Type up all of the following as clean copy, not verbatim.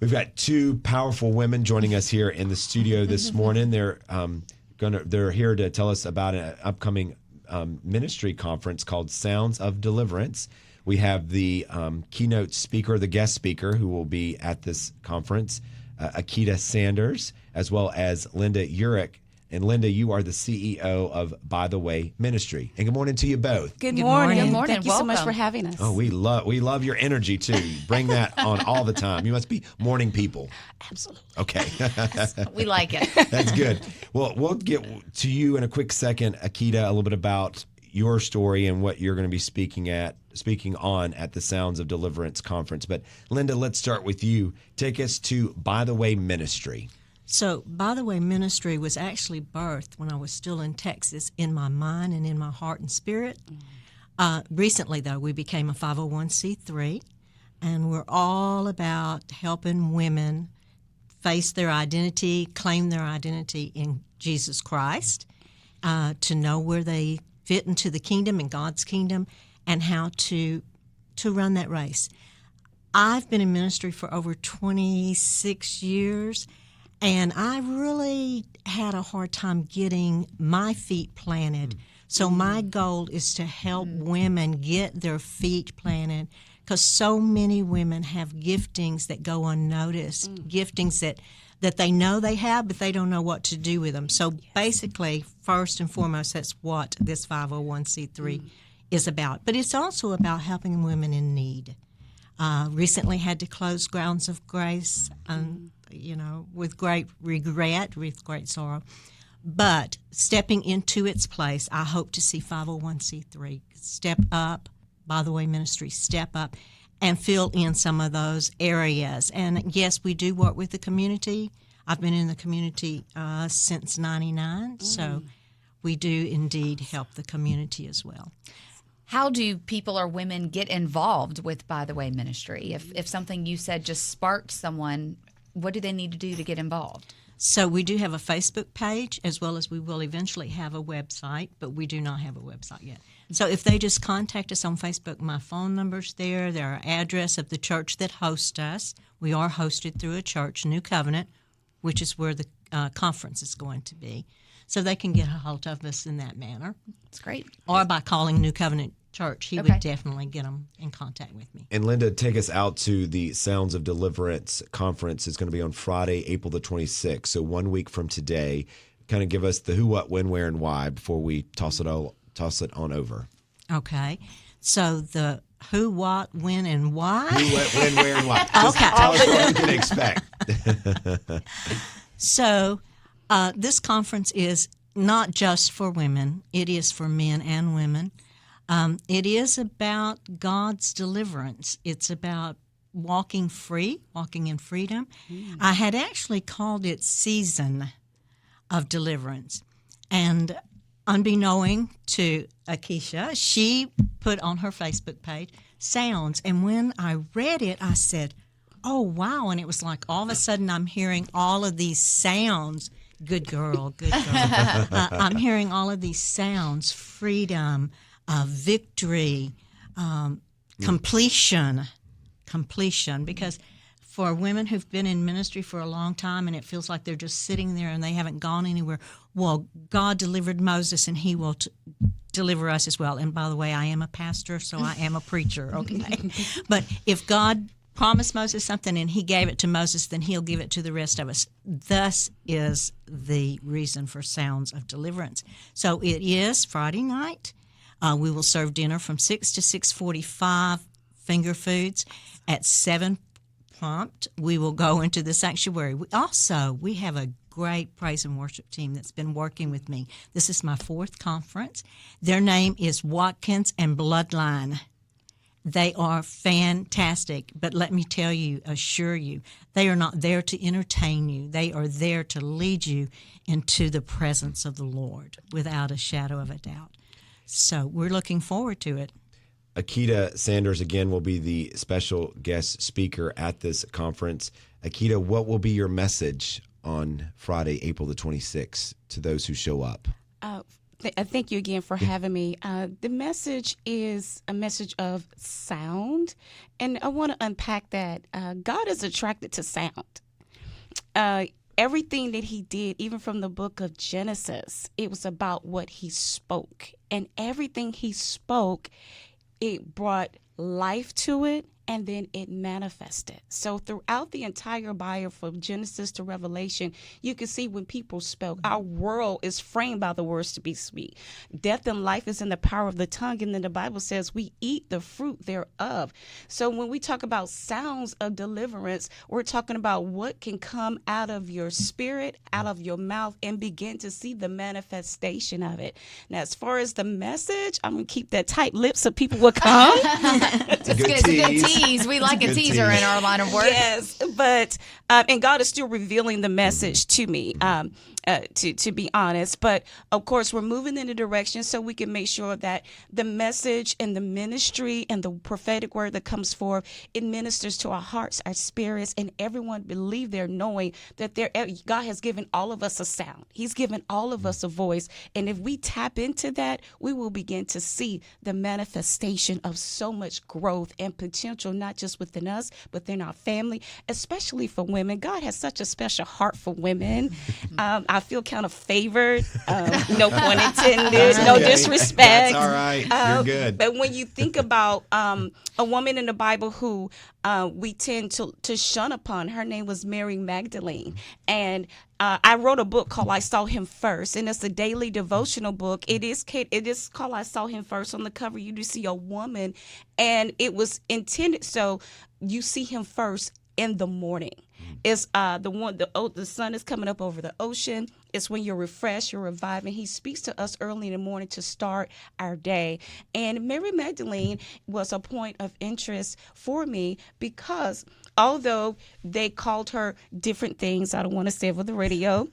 We've got two powerful women joining us here in the studio this morning. They're here to tell us about an upcoming ministry conference called Sounds of Deliverance. We have the keynote speaker, the guest speaker, who will be at this conference, Aketa Sanders, as well as Linda Urick. And Linda, you are the CEO of By the Way Ministry. And good morning to you both. Good morning. Good morning. Thank you so much for having us. Oh, we love your energy too. You bring that on all the time. You must be morning people. Absolutely. Okay. We like it. That's good. Well, we'll get to you in a quick second, Aketa, a little bit about your story and what you're going to be speaking on at the Sounds of Deliverance conference. But Linda, let's start with you. Take us to By the Way Ministry. So, By the Way Ministry was actually birthed when I was still in Texas in my mind and in my heart and spirit. Recently, though, we became a 501c3, and we're all about helping women face their identity, claim their identity in Jesus Christ, to know where they fit into the kingdom and God's kingdom, and how to run that race. I've been in ministry for over 26 years, and I really had a hard time getting my feet planted. So my goal is to help women get their feet planted, because so many women have giftings that go unnoticed, giftings that they know they have, but they don't know what to do with them. So basically, first and foremost, that's what this 501c3 is about. But it's also about helping women in need. Recently had to close Grounds of Grace, with great regret, with great sorrow. But stepping into its place, I hope to see 501c3 step up, By the Way Ministry step up, and fill in some of those areas. And yes, we do work with the community. I've been in the community since '99, so we do indeed help the community as well. How do people or women get involved with By the Way Ministry? If something you said just sparked someone, what do they need to do to get involved? So we do have a Facebook page, as well as we will eventually have a website, but we do not have a website yet. So if they just contact us on Facebook, my phone number's there, our address of the church that hosts us. We are hosted through a church, New Covenant, which is where the conference is going to be. So they can get a hold of us in that manner. That's great. Or by calling New Covenant Church. He would definitely get them in contact with me. And Linda, take us out to the Sounds of Deliverance conference. It's going to be on Friday, April the 26th. So 1 week from today. Kind of give us the who, what, when, where, and why before we toss it on over. Okay. So the who, what, when, and why. Who, what, when, where, and why. Just tell us what we can expect. So this conference is not just for women. It is for men and women. It is about God's deliverance. It's about walking free, walking in freedom. I had actually called it Season of Deliverance. And unbeknown to Aketa, she put on her Facebook page sounds. And when I read it, I said, oh, wow. And it was like all of a sudden I'm hearing all of these sounds. Good girl, good girl. I'm hearing all of these sounds, freedom, victory, completion, because for women who've been in ministry for a long time and it feels like they're just sitting there and they haven't gone anywhere, well, God delivered Moses and he will deliver us as well. And by the way, I am a pastor, so I am a preacher, okay? But if God promised Moses something and he gave it to Moses, then he'll give it to the rest of us. Thus is the reason for Sounds of Deliverance. So it is Friday night. We will serve dinner from 6 to 6:45, finger foods. At 7 prompt, we will go into the sanctuary. We have a great praise and worship team that's been working with me. This is my 4th conference. Their name is Watkins and Bloodline. They are fantastic, but let me tell you, assure you, they are not there to entertain you. They are there to lead you into the presence of the Lord without a shadow of a doubt. So we're looking forward to it. Aketa Sanders, again, will be the special guest speaker at this conference. Aketa, what will be your message on Friday, April the 26th, to those who show up? Thank you again for having me. The message is a message of sound, and I want to unpack that. God is attracted to sound. Everything that he did, even from the book of Genesis, it was about what he spoke. And everything he spoke, it brought life to it, and then it manifested. So throughout the entire Bible, from Genesis to Revelation, you can see when people spoke, our world is framed by the words to be speak. Death and life is in the power of the tongue, and then the Bible says we eat the fruit thereof. So when we talk about sounds of deliverance, we're talking about what can come out of your spirit, out of your mouth, and begin to see the manifestation of it. Now, as far as the message, I'm going to keep that tight lip so people will come. It's a good tease. We like a teaser in our line of work. Yes, but and God is still revealing the message to me, to be honest. But of course, we're moving in a direction so we can make sure that the message and the ministry and the prophetic word that comes forth, it ministers to our hearts, our spirits, and everyone believe they're knowing that God has given all of us a sound. He's given all of us a voice, and if we tap into that, we will begin to see the manifestation of so much growth and potential, not just within us, but in our family, especially for women. God has such a special heart for women. I feel kind of favored. No pun intended. No disrespect. That's all right. You're good. But when you think about a woman in the Bible who we tend to shun upon, her name was Mary Magdalene. And I wrote a book called I Saw Him First, and it's a daily devotional book. It is called I Saw Him First. On the cover, you do see a woman, and it was intended so you see him first in the morning. It's the sun is coming up over the ocean. It's when you're refreshed, you're revived, and he speaks to us early in the morning to start our day. And Mary Magdalene was a point of interest for me because although they called her different things, I don't want to say over the radio,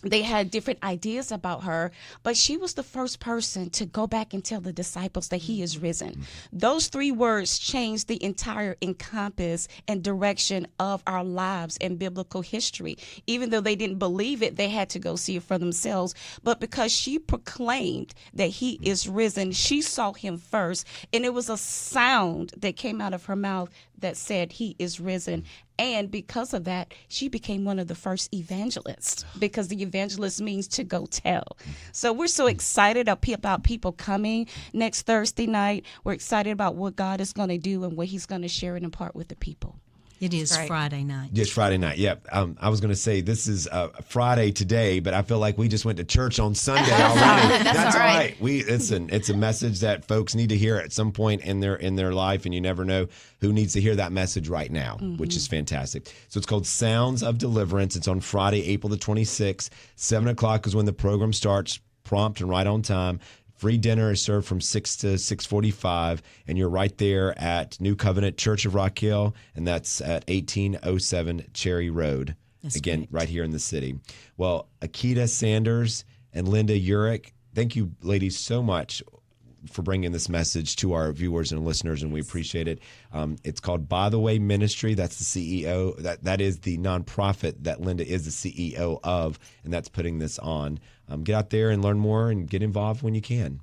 they had different ideas about her, but she was the first person to go back and tell the disciples that he is risen. Those 3 words changed the entire encompass and direction of our lives and biblical history. Even though they didn't believe it, they had to go see it for themselves. But because she proclaimed that he is risen, she saw him first, and it was a sound that came out of her mouth that said he is risen. And because of that, she became one of the first evangelists, because the evangelist means to go tell. So we're so excited about people coming next Thursday night. We're excited about what God is going to do and what he's going to share and impart with the people. It is Friday night. Yes, Friday night. Yep. I was going to say this is Friday today, but I feel like we just went to church on Sunday already. That's all right. It's a message that folks need to hear at some point in their life, and you never know who needs to hear that message right now, which is fantastic. So it's called Sounds of Deliverance. It's on Friday, April the 26th. 7:00 is when the program starts, prompt and right on time. Free dinner is served from 6 to 6:45, and you're right there at New Covenant Church of Rock Hill, and that's at 1807 Cherry Road. That's again, right here in the city. Well, Aketa Sanders and Linda Urick, thank you, ladies, so much for bringing this message to our viewers and listeners, and we appreciate it. It's called By the Way Ministry. That's the CEO. That is the nonprofit that Linda is the CEO of, and that's putting this on. Get out there and learn more and get involved when you can.